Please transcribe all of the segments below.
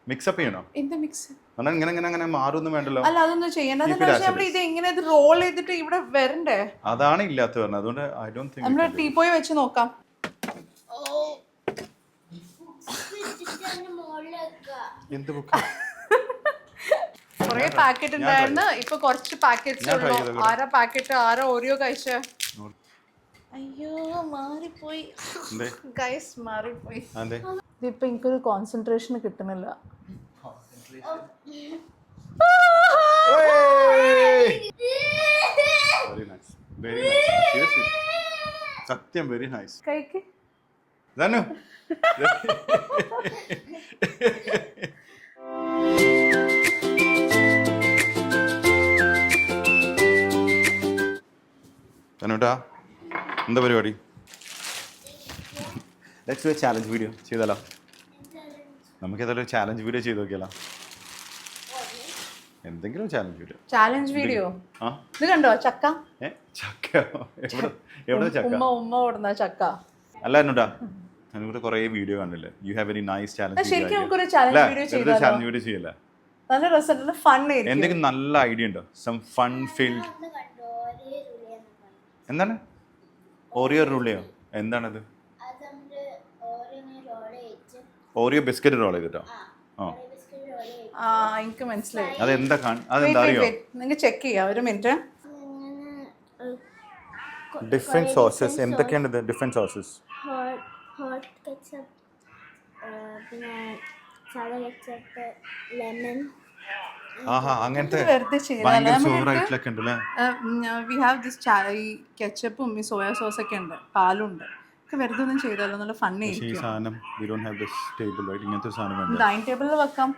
Mix-up ചെയ്യണോ? എന്താ mix? ഇങ്ങനെ മാറൊന്നും വേണ്ടല്ലോ. അല്ല അതൊന്നും ചെയ്യണ്ട. ഇത് എങ്ങനെ റോൾ ചെയ്തിട്ട് ഇവിടെ വരണ്ടേ? അതാണ് ഇല്ലാത്ത പറഞ്ഞത്. അതുകൊണ്ട് ഐ ഡോണ്ട് തിങ്ക് നമ്മള് ടീപ്പോയി വെച്ച് നോക്കാം. എന്ത് ബുക്ക്? കൊറേ പാക്കറ്റ് ഉണ്ടായിരുന്നു, ഇപ്പൊ കുറച്ച് പാക്കറ്റ്സ് ഉള്ളൂ. ആരാ പാക്കറ്റ് ആരാ ഓരിയോ കഴിച്ചേ? അയ്യോ മാറിപ്പോയി ഗൈസ്, മാറിപ്പോയി. ഇതിപ്പോ എനിക്കൊരു കോൺസെൻട്രേഷൻ കിട്ടുന്നില്ല. Very nice, very nice, seriously സത്യം വെരി നൈസ്. കഴിക്ക് ധനു. ധനുട്ടാ എന്താ പരിപാടി? Let's do A challenge video ചെയ്താലോ? നമുക്ക് ഏതായാലും ഒരു ചാലഞ്ച് വീഡിയോ ചെയ്ത് നോക്കിയാലോ? എന്തെങ്കിലും ചാലഞ്ച് വീഡിയോ. ചാലഞ്ച് വീഡിയോ ഇത് കണ്ടോ? ചക്ക. ചക്ക എവിടെ? ചക്ക ഉമ്മ ഓടുന്ന ചക്ക അല്ല ധനുട്ടാ. ധനുവിടെ കുറേ വീഡിയോ കണ്ടില്ലേ? You have very nice challenge. ശരിക്കും നമുക്കൊരു ചാലഞ്ച് വീഡിയോ ചെയ്താലോ? ചാലഞ്ച് വീഡിയോ ചെയ്യല്ലേ? നല്ല രസമുള്ള ഫൺ ആയിരിക്കും. എന്തെങ്കിലും നല്ല ഐഡിയ ഉണ്ടോ? Some fun field. എന്താണ് ഓറിയോ റൂളിയോ? എന്താണത്? ഓറിയോ ബിസ്ക്കറ്റ് റോൾ ചെയ്തിട്ടോ? എനിക്ക് മനസ്സിലായി. അതെന്താ അതെന്താ അറിയോ? നിങ്ങൾക്ക് ചെക്ക് ചെയ്യാം ഒരു മിനിറ്റ്. Different sauces. എന്തൊക്കെയാണ് ഇത്? Different sauces. ഹോട്ട് കെച്ചപ്പ്, പിന്നെ സാധാ കെച്ചപ്പ്, ലെമൺ. അങ്ങനത്തെ വെറുതെ വി ഹാവ് ദിസ് കെച്ചപ്പും ഈ സോയ സോസ് ഒക്കെ ഉണ്ട്, പാലും ഉണ്ട്. വെറുതെ ഒന്നും ചെയ്താലോ? നല്ല ഫണ്ണി ഡൈനിങ് ടേബിളിൽ വെക്കാം.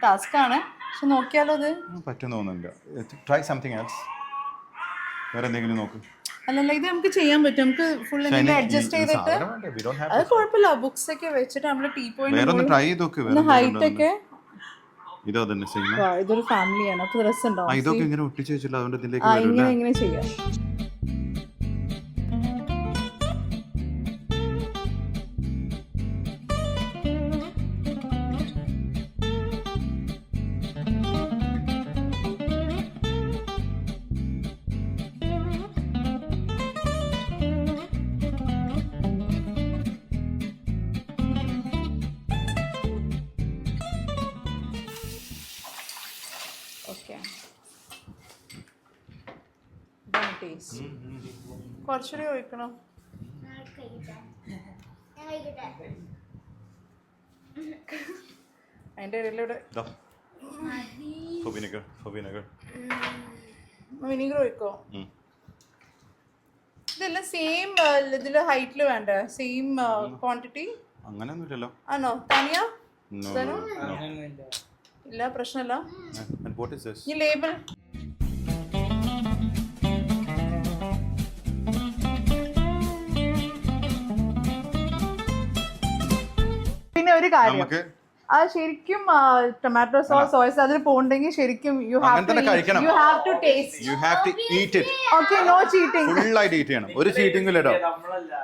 ടാസ്ക് ആണ്, പക്ഷെ നോക്കിയാലോ അത് പറ്റും തോന്നുന്നുണ്ട്. Try something else. വേറെ എന്തെങ്കിലും നോക്ക്. അല്ലല്ല, ഇത് നമുക്ക് ചെയ്യാൻ പറ്റും. നമുക്ക് ഫുൾ ഇങ്ങനെ അഡ്ജസ്റ്റ് ചെയ്തിട്ട് അത് കുഴപ്പമില്ല. ബുക്സ് ഒക്കെ വെച്ചിട്ട് നമ്മള് ടീ പോയിന്റ് ഹൈറ്റ് ഒക്കെ. ഇതൊരു ഫാമിലിയാണ്, അപ്പൊ രസം ഉണ്ടാവും. ഇങ്ങനെ ചെയ്യാം. കുറച്ചുകൂടി ഒഴിക്കണം. അതിന്റെ ഇടയിലൂടെ വിനീഗർ ഒഴിക്കോ? ഇതെല്ലാം സെയിം ഇതില് ഹൈറ്റില് വേണ്ട? Same quantity? അങ്ങനെയൊന്നുമില്ലല്ലോ. ആണോ തനിയ? ഇല്ല, പ്രശ്നമില്ല. ഈ ലേബിൾ ഒരു കാര്യം, അത് ശരിക്കും ടൊമാറ്റോ സോസ് സോയ സോസ് അതിൽ പോകണ്ടെങ്കിൽ ശരിക്കും you have to taste. You have to eat it. Okay, no cheating. Full ആയിട്ട് ഈറ്റ് ചെയ്യണം. ഒരു ചീറ്റിംഗ് ഇല്ലട്ടോ.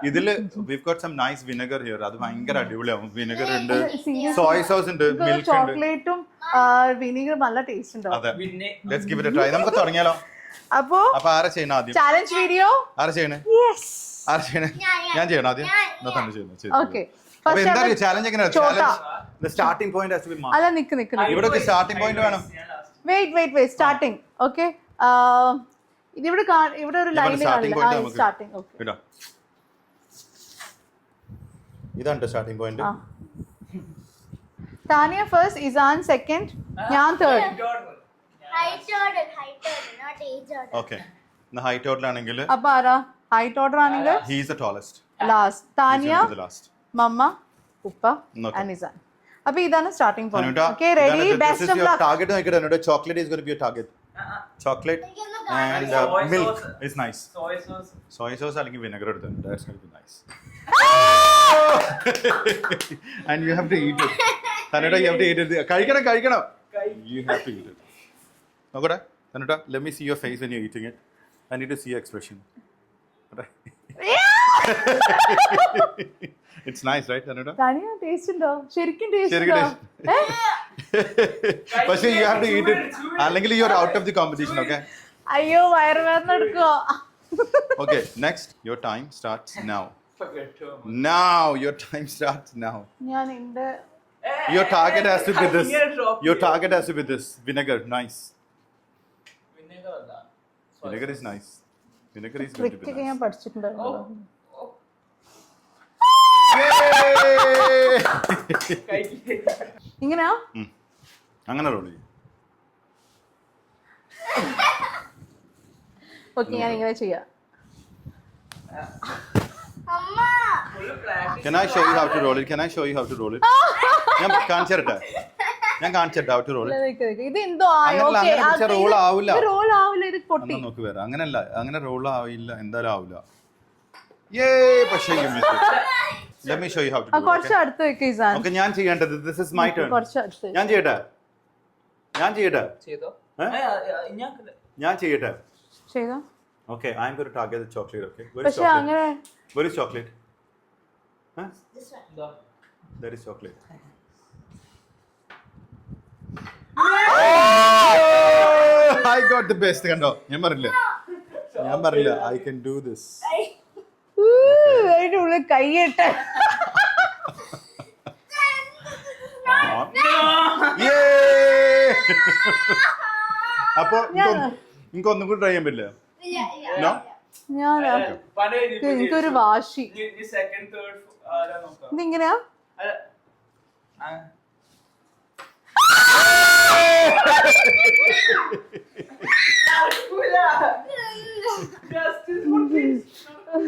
ഇതില് we've got some nice vinegar here. അത് ഭയങ്കര അടിപൊളിയാവും. വിനെഗർ ഉണ്ട്, സോയ സോസ് ഉണ്ട്, മിൽക്ക് ഉണ്ട്. ചോക്ലേറ്റും വിനെഗർ നല്ല ടേസ്റ്റ് ഉണ്ടാവും. അതെ, let's give it A try. നമുക്ക് തുടങ്ങിയാലോ? അപ്പൊ ആരാ ചെയ്യണം ആദ്യം? ചാലഞ്ച് വീഡിയോ ആരാ ചെയ്യണേ? ആരാ ചെയ്യണേ? ഞാൻ ചെയ്യണം ആദ്യം. ഓക്കേ, അപ്പൊ എന്താ ചാലഞ്ച്? എങ്ങനെയാണ് challenge? Starting point has to be mark. അല്ല, നിക്ക് ഇവിടെ സ്റ്റാർട്ടിംഗ് പോയിന്റ് വേണം. Wait starting. ഓക്കേ, ഇവിടെ ഒരു ലൈൻ കാണില്ല. സ്റ്റാർട്ടിംഗ്. ഓക്കേ, ഇതാണ് starting point. Tania first, Izaan second, ഞാൻ തേർഡ്. ഓക്കേ, ഹൈറ്റ് ഓർഡർ ആണെങ്കിൽ അപ്പൊ ആരാ ഹൈറ്റ് ഓർഡർ ആണെങ്കിൽ? He is the tallest. Last Tania, മമ്മ, ഉപ്പ, അനിസാൻ. അപ്പൊ ഇതാണ് starting point. Okay, ready? Best of luck. Target നോക്കിയിട്ട് chocolate is going to be your target. Chocolate and milk is nice. Soya sauce അല്ലെങ്കിൽ വിനെഗർ എടുത്തിട്ടുണ്ട്. That's going to be nice. And you have to eat it. Tanuta, you have to eat it. കഴിക്കണം. You have to eat it. നോക്കട്ടെ Tanuta, let me see your face when you're eating it. I need to see your expression. It's nice right തനുട? Tania taste ഉണ്ടോ? ശരിക്കും taste ശരിക്കും ഉണ്ടോ? പക്ഷേ you have to eat it, അല്ലെങ്കിൽ you are out of the competition. Okay അയ്യോ വയറുവേദന എടുക്കോ? Okay next your time starts now. Now your time starts now. ഞാൻ എന്റെ Your target has to be this. Your target has to be this. Vinegar, nice. Vinegar is nice. Vinegar is going to be ട്രിക്കൊക്കെ nice. ഞാൻ പഠിച്ചിട്ടുണ്ടായിരുന്നു. ഇങ്ങനെയാ? അങ്ങനെ role ചെയ്യും. Okay ഞാൻ ഇങ്ങനെ ചെയ്യാം. Can I show you how to roll it? Can I show you how to roll it? ഞാൻ കാണിച്ചിരട്ടെ how to roll it. ഇത് എന്തോ ആയോ? അങ്ങനെ റോൾ ആവില്ല. റോൾ ആവില്ല, ഇത് പൊട്ടി. എന്നാ നോക്ക് വേറെ. അങ്ങനല്ല, അങ്ങനെ റോൾ ആവില്ല, എന്തായാലും ആവില്ല. പക്ഷേ let me show you how to do it. കുറച്ച് അടുത്ത് വെക്ക് ഇസാൻ. Okay, ഞാൻ ചെയ്യേണ്ടത്, this is my turn. കുറച്ച് അടുത്ത് ഞാൻ ചെയ്യട്ടെ? ചെയ്തോ? ഞാൻ ചെയ്യട്ടെ? ചെയ്തോ? Okay, I am going to target the chocolate. Okay, where is പക്ഷെ chocolate? അങ്ങനെ Where is chocolate? Huh? This one. There is chocolate. I got the best. കണ്ടോ? ഞാൻ പറഞ്ഞില്ല I can do this. അതിന്റെ ഉള്ളിൽ കൈയിട്ട്. അപ്പൊ എനിക്ക് ഒന്നും കൂടി ട്രൈ ചെയ്യാൻ പറ്റില്ല? No? ഞാൻ എനിക്കൊരു വാശി. ഇതിങ്ങനെയാ?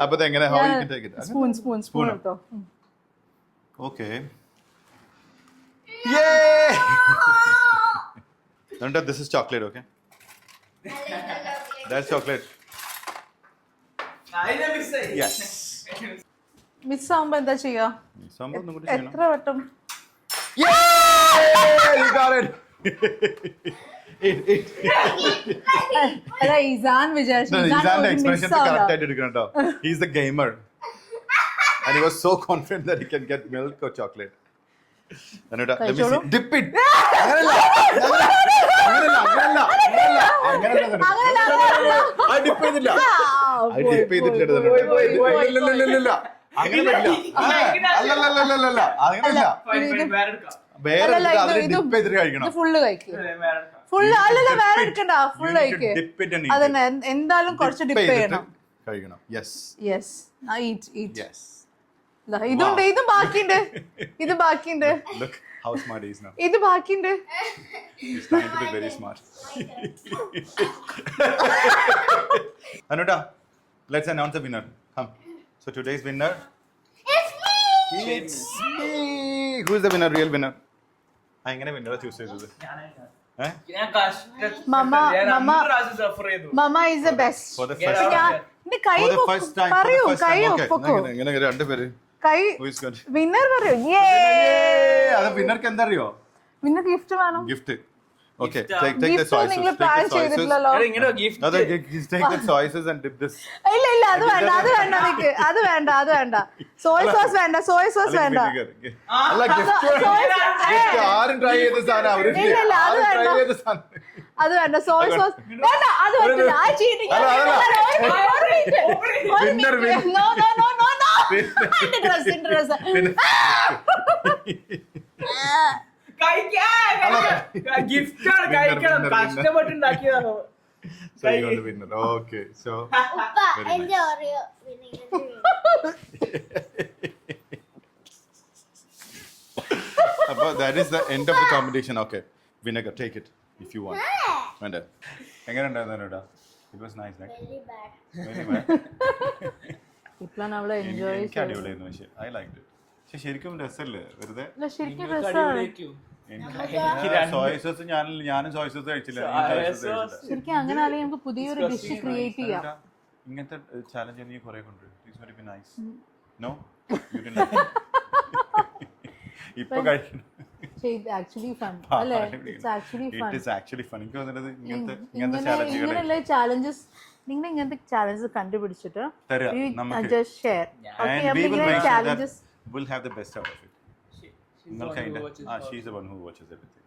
അപ്പൊ എങ്ങനെ? How you can take it? Spoon എടുത്തോ. Okay. Yay! Nanda, this is chocolate, okay? That's chocolate. Yes. Miss ആവുമ്പോ എന്താ ചെയ്യാ? സംഭവം ഒന്നും കൂടി ചെയ്യണം. എത്ര വട്ടം? Yay! You got it. അല്ല ഇസാൻ വിചാരിച്ചു. Izan's expression correct ആയിട്ട് എടുക്കണം കേട്ടോ. He is the gamer. And he was so confident that he can get milk or chocolate. Anita, let me see. Dip it. അങ്ങനല്ല. I dip ചെയ്തില്ല. I dip ചെയ്തിട്ടില്ല. ഇല്ല. അങ്ങനെ പറ്റില്ല. അല്ലല്ല. അങ്ങനല്ല. വേറെ ഡിപ്പ് ചെയ്തിട്ട് കഴിക്കണം. ഫുള്ള് കഴിക്കും. ഫുള്ള് അല്ലല്ല, വേറെ എടുക്കണ്ട, ഫുള്ള് കഴിക്ക്. അതന്നെ, എന്തായാലും കുറച്ച് ഡിപ്പ് ചെയ്യണം. കഴിക്കണം. യെസ്. Yes. ഇതുണ്ട്, ഇതും ബാക്കിയുണ്ട്. Look how smart he is now. ഇത് ബാക്കിയുണ്ട്. He's trying to be very smart. Anuta, let's announce the winner. Come. So today's winner. It's me. Who is the winner? Real winner? എങ്ങനെ വിന്നറെ choose ചെയ്തത്? മമ്മ is the best. For the first time. പറയൂ, കൈ Okay. പൊക്കോ. എങ്ങനെ രണ്ടുപേര്? കൈ Who is good? Winner പറയൂ. അത് വിന്നർക്ക് എന്താ അറിയോ? വിന്നർ ഗിഫ്റ്റ് വേണം. Gift. Okay, take the gift choices. നിങ്ങൾ പ്ലാൻ ചെയ്തിട്ടില്ലല്ലോ. Take the choices and dip this. ഇല്ല അത് വേണ്ട നിക്ക്. അത് വേണ്ട. സോയ് സോസ് വേണ്ട. അല്ല, ഗിഫ്റ്റ് ആരും ട്രൈ ചെയ്ത സാധനം അവര് ഇല്ല, അത് വേണ്ട. ട്രൈ ചെയ്ത സാധനം. അത് വേണ്ട. സോയ് സോസ് വേണ്ട. അത് പറ്റില്ല. ആ ചീറ്റിംഗ്. Winner. No. Interest. ഗിഫ്റ്റാണ് കഴിക്കണം, കഷ്ടപ്പെട്ടുണ്ടാക്കിയതാണോ? So you are the winner. Okay, so ഉപ്പ എന്റെ Oreo vinegar. that is the end of the competition. Okay, vinegar, take it if you want. And എങ്ങനെയുണ്ടായിരുന്നു? It was nice, right? Very bad. Very bad. ഇപ്പോഴാണ് അവളെ enjoy എനിക്ക് അടിപൊളിയായിരുന്നു. പക്ഷേ I liked it. പക്ഷെ ശരിക്കും രസമല്ലേ വെറുതെ? ശരിക്കും രസമാണ്. സോയ സോസ് ഞാനും സോയ സോസ് കഴിച്ചില്ല. ശരിക്കും അങ്ങനെ അല്ലെങ്കിൽ നമുക്ക് പുതിയൊരു ഡിഷ് ക്രിയേറ്റ് ചെയ്യാം. ഇങ്ങനത്തെ ചാലഞ്ച് നീ കുറെ കൊണ്ടുവരും. നൈസ്. നോ ഇപ്പൊ കഴിക്കണം. ആക്ച്വലി ഫൺ അല്ലേ? It's actually fun. It is actually fun. എനിക്ക് തോന്നുന്നത് ഇങ്ങനത്തെ ചാലഞ്ചുകൾ, ഇങ്ങനെയുള്ള ചാലഞ്ചസ്, നിങ്ങൾ ഇങ്ങനത്തെ ചാലഞ്ചസ് കണ്ടുപിടിച്ചിട്ട് തരാം നമുക്ക്. just share. Okay, അപ്പോൾ ഇങ്ങനെ challenges we'll have the best out of it. She's the നിങ്ങൾ one who kind watches ah all. she's the one who watches everything.